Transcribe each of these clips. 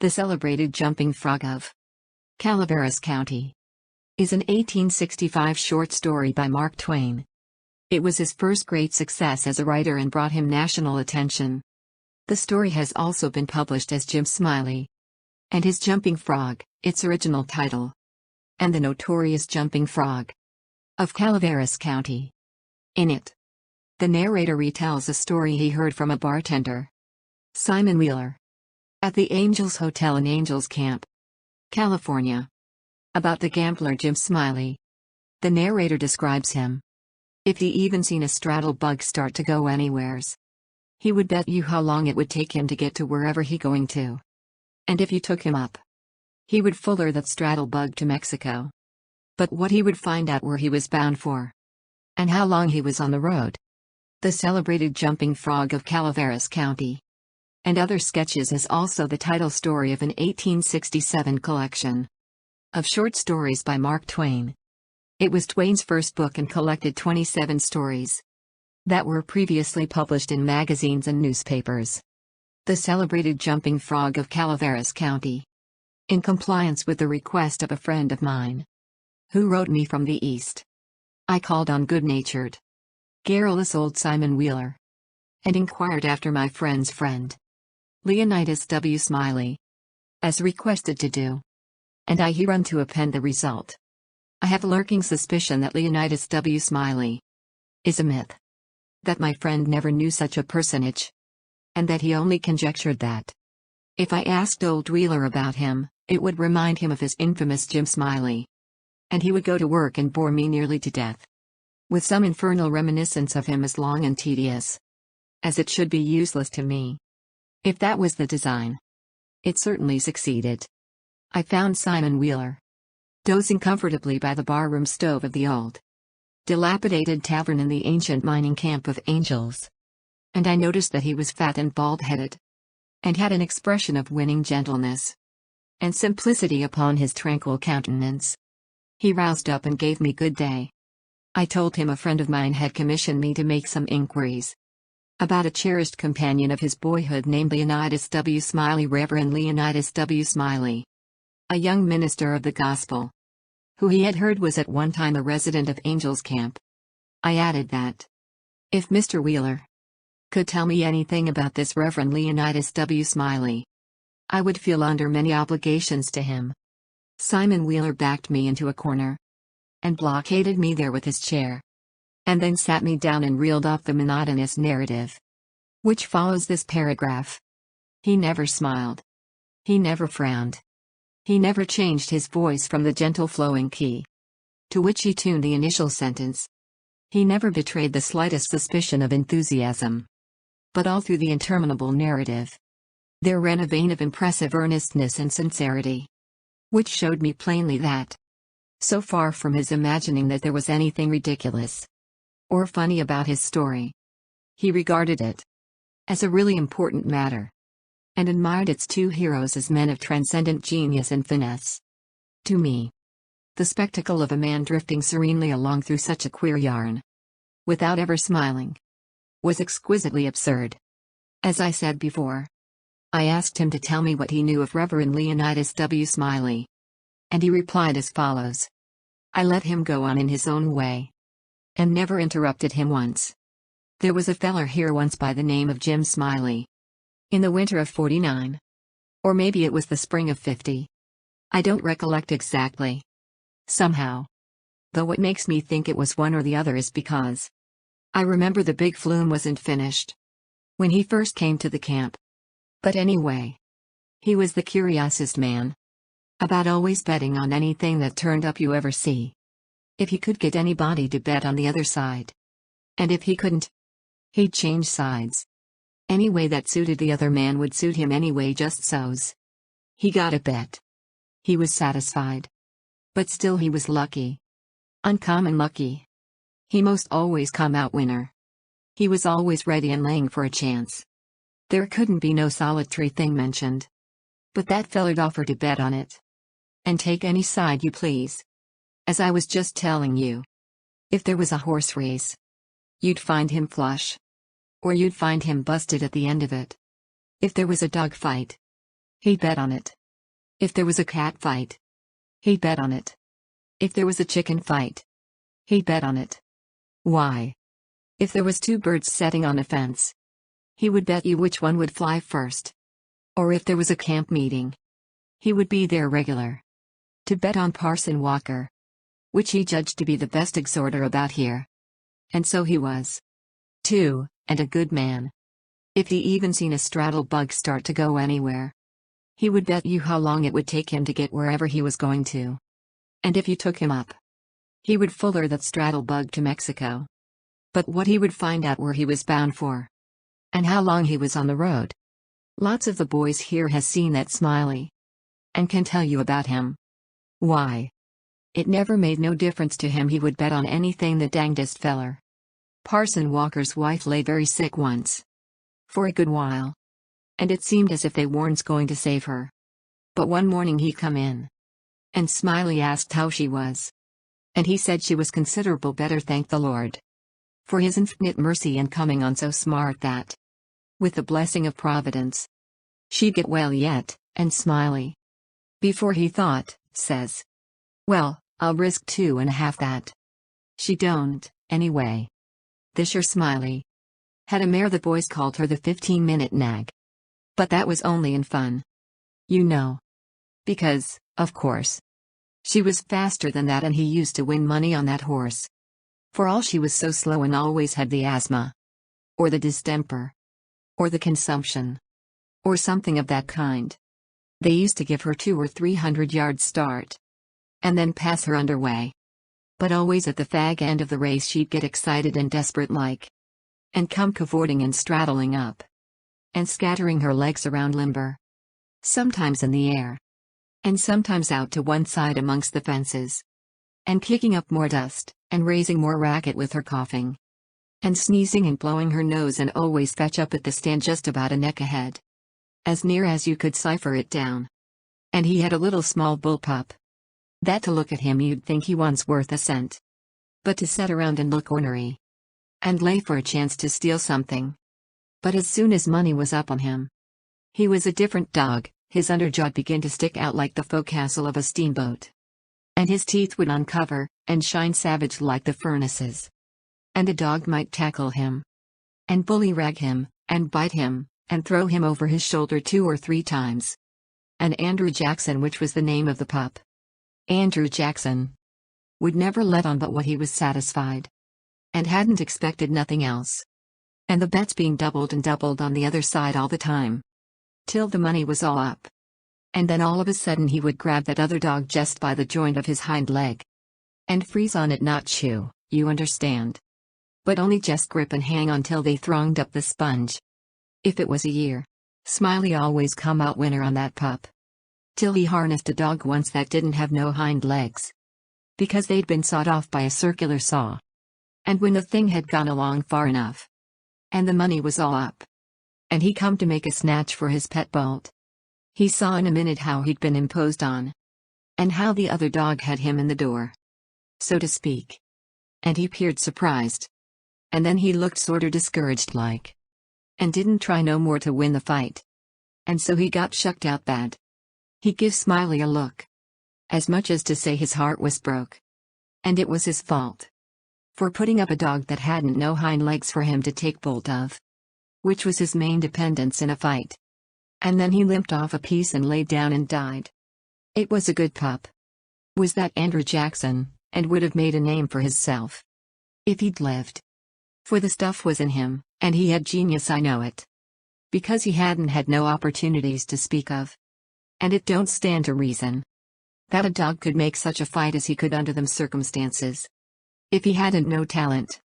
The Celebrated Jumping Frog of Calaveras County is an 1865 short story by Mark Twain. It was his first great success as a writer and brought him national attention. The story has also been published as Jim Smiley and His Jumping Frog, its original title, and The Notorious Jumping Frog of Calaveras County. In it, the narrator retells a story he heard from a bartender, Simon Wheeler, at the Angels Hotel in Angels Camp, California, about the gambler Jim Smiley. The narrator describes him. If he even seen a straddle bug start to go anywheres, he would bet you how long it would take him to get to wherever he going to. And if you took him up, he would fuller that straddle bug to Mexico. But what he would find out where he was bound for, and how long he was on the road. The Celebrated Jumping Frog of Calaveras County and Other Sketches is also the title story of an 1867 collection of short stories by Mark Twain. It was Twain's first book and collected 27 stories that were previously published in magazines and newspapers. The Celebrated Jumping Frog of Calaveras County. In compliance with the request of a friend of mine, who wrote me from the East, I called on good-natured, garrulous old Simon Wheeler, and inquired after my friend's friend, Leonidas W. Smiley, as requested to do. And he run to append the result. I have a lurking suspicion that Leonidas W. Smiley is a myth, that my friend never knew such a personage, and that he only conjectured that, if I asked old Wheeler about him, it would remind him of his infamous Jim Smiley, and he would go to work and bore me nearly to death with some infernal reminiscence of him as long and tedious as it should be useless to me. If that was the design, it certainly succeeded. I found Simon Wheeler dozing comfortably by the barroom stove of the old, dilapidated tavern in the ancient mining camp of Angels. And I noticed that he was fat and bald-headed, and had an expression of winning gentleness and simplicity upon his tranquil countenance. He roused up and gave me good day. I told him a friend of mine had commissioned me to make some inquiries about a cherished companion of his boyhood named Leonidas W. Smiley, Reverend Leonidas W. Smiley, a young minister of the gospel, who he had heard was at one time a resident of Angels Camp. I added that, if Mr. Wheeler could tell me anything about this Reverend Leonidas W. Smiley, I would feel under many obligations to him. Simon Wheeler backed me into a corner and blockaded me there with his chair, and then sat me down and reeled off the monotonous narrative which follows this paragraph. He never smiled. He never frowned. He never changed his voice from the gentle flowing key to which he tuned the initial sentence. He never betrayed the slightest suspicion of enthusiasm. But all through the interminable narrative, there ran a vein of impressive earnestness and sincerity, which showed me plainly that, so far from his imagining that there was anything ridiculous or funny about his story, he regarded it as a really important matter, and admired its two heroes as men of transcendent genius and finesse. To me, the spectacle of a man drifting serenely along through such a queer yarn, without ever smiling, was exquisitely absurd. As I said before, I asked him to tell me what he knew of Reverend Leonidas W. Smiley, and he replied as follows. I let him go on in his own way, and never interrupted him once. There was a feller here once by the name of Jim Smiley, in the winter of '49. Or maybe it was the spring of '50. I don't recollect exactly. Somehow, though what makes me think it was one or the other is because I remember the big flume wasn't finished when he first came to the camp. But anyway, he was the curiousest man about always betting on anything that turned up you ever see. If he could get anybody to bet on the other side, and if he couldn't, he'd change sides. Any way that suited the other man would suit him anyway, just so's he got a bet. He was satisfied. But still he was lucky. Uncommon lucky. He most always come out winner. He was always ready and laying for a chance. There couldn't be no solitary thing mentioned, but that feller'd offer to bet on it, and take any side you please. As I was just telling you, if there was a horse race, you'd find him flush, or you'd find him busted at the end of it. If there was a dog fight, He'd bet on it. If there was a cat fight, he'd bet on it. If there was a chicken fight, he'd bet on it. Why? If there was two birds setting on a fence, he would bet you which one would fly first. Or if there was a camp meeting, he would be there regular to bet on Parson Walker, which he judged to be the best exhorter about here. And so he was, too, and a good man. If he even seen a straddle bug start to go anywhere, he would bet you how long it would take him to get wherever he was going to. And if you took him up, he would fuller that straddle bug to Mexico. But what he would find out where he was bound for, and how long he was on the road. Lots of the boys here has seen that Smiley, and can tell you about him. Why? It never made no difference to him, he would bet on anything, the dangdest feller. Parson Walker's wife lay very sick once. For a good while. And it seemed as if they weren't going to save her. But one morning he come in. And Smiley asked how she was. And he said she was considerable better, thank the Lord for his infinite mercy and coming on so smart that, with the blessing of Providence, she'd get well yet. And Smiley, before he thought, says, "Well, I'll risk 2.5 that. She don't, anyway." This year Smiley had a mare the boys called her the 15-minute nag. But that was only in fun. You know. Because, of course, she was faster than that, and he used to win money on that horse. For all she was so slow and always had the asthma. Or the distemper. Or the consumption. Or something of that kind. They used to give her 200 or 300 yards start. And then pass her underway. But always at the fag end of the race she'd get excited and desperate like. And come cavorting and straddling up. And scattering her legs around limber. Sometimes in the air. And sometimes out to one side amongst the fences. And kicking up more dust, and raising more racket with her coughing. And sneezing and blowing her nose, and always fetch up at the stand just about a neck ahead. As near as you could cipher it down. And he had a little small bull pup. That to look at him you'd think he was worth a cent. But to sit around and look ornery. And lay for a chance to steal something. But as soon as money was up on him, he was a different dog. His underjaw began to stick out like the forecastle of a steamboat. And his teeth would uncover, and shine savage like the furnaces. And a dog might tackle him. And bullyrag him, and bite him, and throw him over his shoulder 2 or 3 times. And Andrew Jackson, which was the name of the pup, Andrew Jackson, would never let on but what he was satisfied. And hadn't expected nothing else. And the bets being doubled and doubled on the other side all the time. Till the money was all up. And then all of a sudden he would grab that other dog just by the joint of his hind leg. And freeze on it, not chew, you understand. But only just grip and hang on till they thronged up the sponge. If it was a year, Smiley always come out winner on that pup. Till he harnessed a dog once that didn't have no hind legs. Because they'd been sawed off by a circular saw. And when the thing had gone along far enough, and the money was all up, and he come to make a snatch for his pet bolt, he saw in a minute how he'd been imposed on. And how the other dog had him in the door, so to speak. And he peered surprised. And then he looked sorter discouraged like. And didn't try no more to win the fight. And so he got shucked out bad. He give Smiley a look. As much as to say his heart was broke. And it was his fault. For putting up a dog that hadn't no hind legs for him to take bolt of. Which was his main dependence in a fight. And then he limped off a piece and laid down and died. It was a good pup. Was that Andrew Jackson, and would have made a name for hisself. If he'd lived. For the stuff was in him, and he had genius, I know it. Because he hadn't had no opportunities to speak of. And it don't stand to reason that a dog could make such a fight as he could under them circumstances. If he hadn't no talent.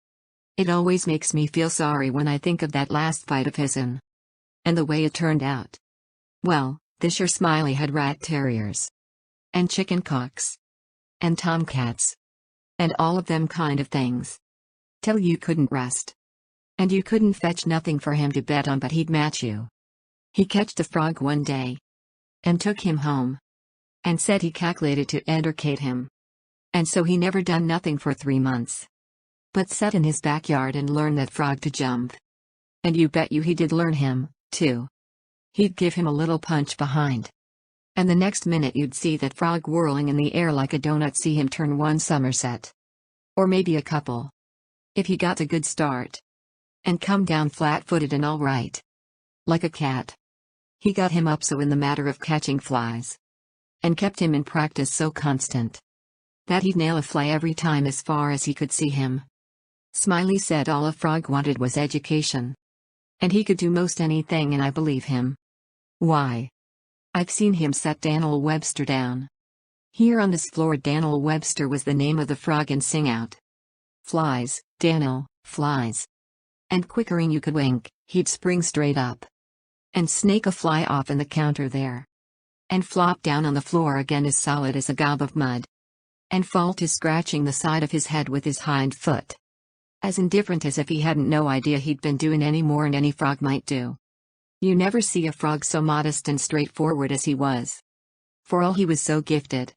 It always makes me feel sorry when I think of that last fight of his'n. And the way it turned out. Well, this year Smiley had rat terriers. And chicken cocks. And tomcats. And all of them kind of things. Till you couldn't rest. And you couldn't fetch nothing for him to bet on but he'd match you. He catched a frog one day. And took him home. And said he calculated to educate him. And so he never done nothing for 3 months. But sat in his backyard and learned that frog to jump. And you bet you he did learn him, too. He'd give him a little punch behind. And the next minute you'd see that frog whirling in the air like a donut, see him turn one somerset. Or maybe a couple. If he got a good start. And come down flat-footed and all right. Like a cat. He got him up so in the matter of catching flies. And kept him in practice so constant. That he'd nail a fly every time as far as he could see him. Smiley said all a frog wanted was education. And he could do most anything, and I believe him. Why? I've seen him set Daniel Webster down. Here on this floor Daniel Webster was the name of the frog, and sing out. Flies, Daniel, flies. And quickering you could wink, he'd spring straight up. And snake a fly off in the counter there. And flop down on the floor again as solid as a gob of mud. And fall to scratching the side of his head with his hind foot. As indifferent as if he hadn't no idea he'd been doing any more than any frog might do. You never see a frog so modest and straightforward as he was. For all he was so gifted.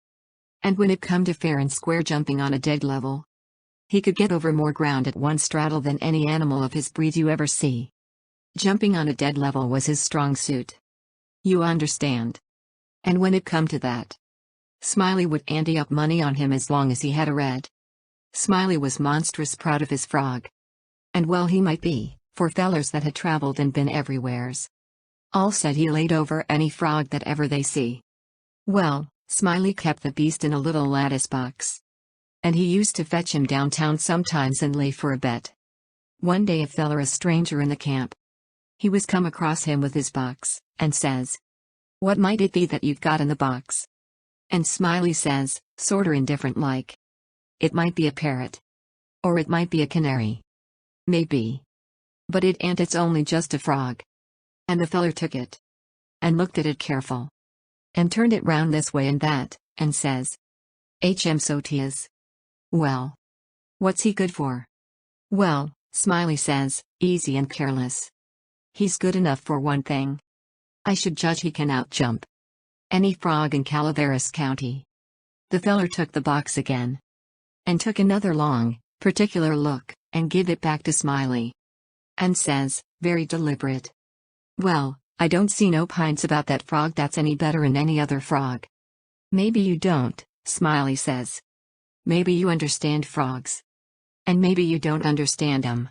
And when it come to fair and square jumping on a dead level, he could get over more ground at one straddle than any animal of his breed you ever see. Jumping on a dead level was his strong suit. You understand. And when it come to that, Smiley would ante up money on him as long as he had a red. Smiley was monstrous proud of his frog. And well he might be, for fellers that had traveled and been everywheres. All said he laid over any frog that ever they see. Well, Smiley kept the beast in a little lattice box. And he used to fetch him downtown sometimes and lay for a bet. One day a feller, a stranger in the camp, he was come across him with his box, and says, "What might it be that you've got in the box?" And Smiley says, sorter indifferent like, "It might be a parrot. Or it might be a canary. Maybe. But it ain't, it's only just a frog." And the feller took it. And looked at it careful. And turned it round this way and that, and says, so 'tis. Well. What's he good for? Well, Smiley says, easy and careless. He's good enough for one thing. I should judge he can outjump any frog in Calaveras County. The feller took the box again. And took another long, particular look, and give it back to Smiley. And says, very deliberate. "Well, I don't see no pints about that frog that's any better'n any other frog." "Maybe you don't," Smiley says. "Maybe you understand frogs. And maybe you don't understand 'em.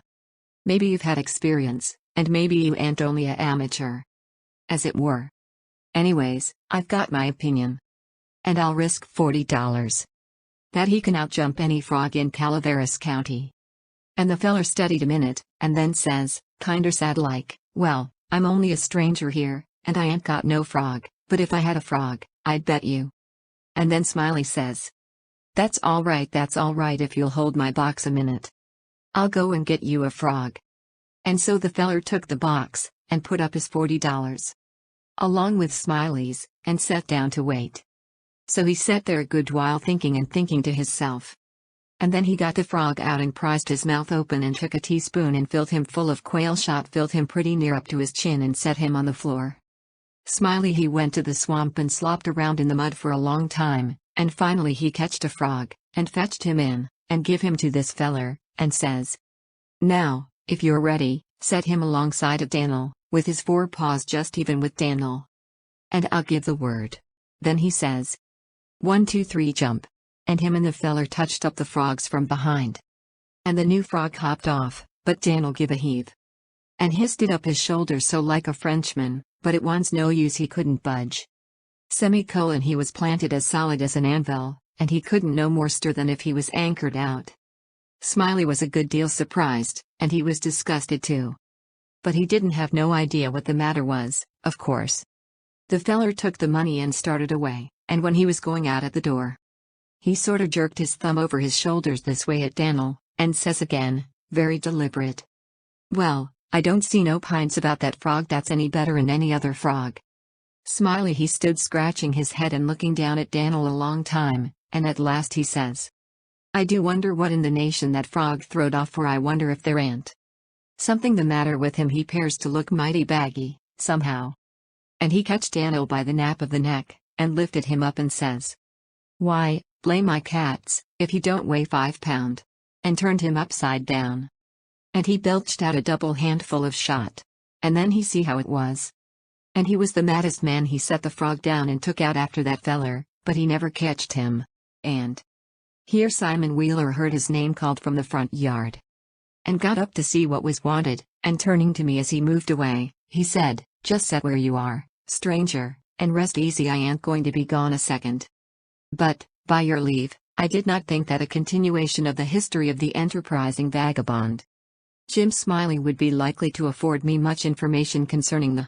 Maybe you've had experience, and maybe you ain't only a amateur. As it were. Anyways, I've got my opinion. And I'll risk $40. That he can outjump any frog in Calaveras County." And the feller studied a minute, and then says, kinder sad like, "Well, I'm only a stranger here, and I ain't got no frog, but if I had a frog, I'd bet you." And then Smiley says, that's all right if you'll hold my box a minute. I'll go and get you a frog." And so the feller took the box, and put up his $40. Along with Smiley's, and sat down to wait. So he sat there a good while thinking and thinking to hisself. And then he got the frog out and prised his mouth open and took a teaspoon and filled him full of quail shot, filled him pretty near up to his chin, and set him on the floor. Smiley he went to the swamp and slopped around in the mud for a long time, and finally he catched a frog, and fetched him in, and give him to this feller, and says, "Now, if you're ready, set him alongside of Daniel, with his forepaws just even with Daniel. And I'll give the word." Then he says, 1, 2, 3 jump. And him and the feller touched up the frogs from behind. And the new frog hopped off, but Daniel give a heave. And histed up his shoulders so like a Frenchman, but it wants no use, he couldn't budge. Semicolon, he was planted as solid as an anvil, and he couldn't no more stir than if he was anchored out. Smiley was a good deal surprised, and he was disgusted too. But he didn't have no idea what the matter was, of course. The feller took the money and started away, and when he was going out at the door, he sorter jerked his thumb over his shoulders this way at Daniel, and says again, very deliberate, "Well, I don't see no pints about that frog that's any better'n any other frog." Smiley he stood scratching his head and looking down at Daniel a long time, and at last he says, "I do wonder what in the nation that frog throwed off, for I wonder if there ain't something the matter with him. He 'pears to look mighty baggy, somehow." And he catched Daniel by the nape of the neck, and lifted him up and says, "Why, blame my cats, if he don't weigh 5 pound. And turned him upside down. And he belched out a double handful of shot. And then he see how it was. And he was the maddest man. He set the frog down and took out after that feller, but he never catched him. And here Simon Wheeler heard his name called from the front yard, and got up to see what was wanted, and turning to me as he moved away, he said, "Just set where you are, stranger, and rest easy. I ain't going to be gone a second." But, by your leave, I did not think that a continuation of the history of the enterprising vagabond Jim Smiley would be likely to afford me much information concerning the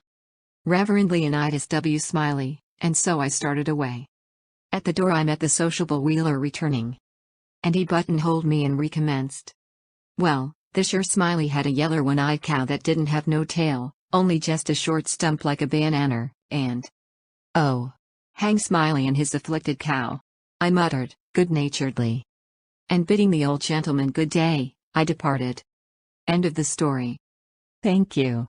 Reverend Leonidas W. Smiley, and so I started away. At the door I met the sociable Wheeler returning, and he buttonholed me and recommenced. "Well, this sure Smiley had a yeller one-eyed cow that didn't have no tail, only just a short stump like a banana, and oh, hang Smiley and his afflicted cow," I muttered, good-naturedly. And bidding the old gentleman good day, I departed. End of the story. Thank you.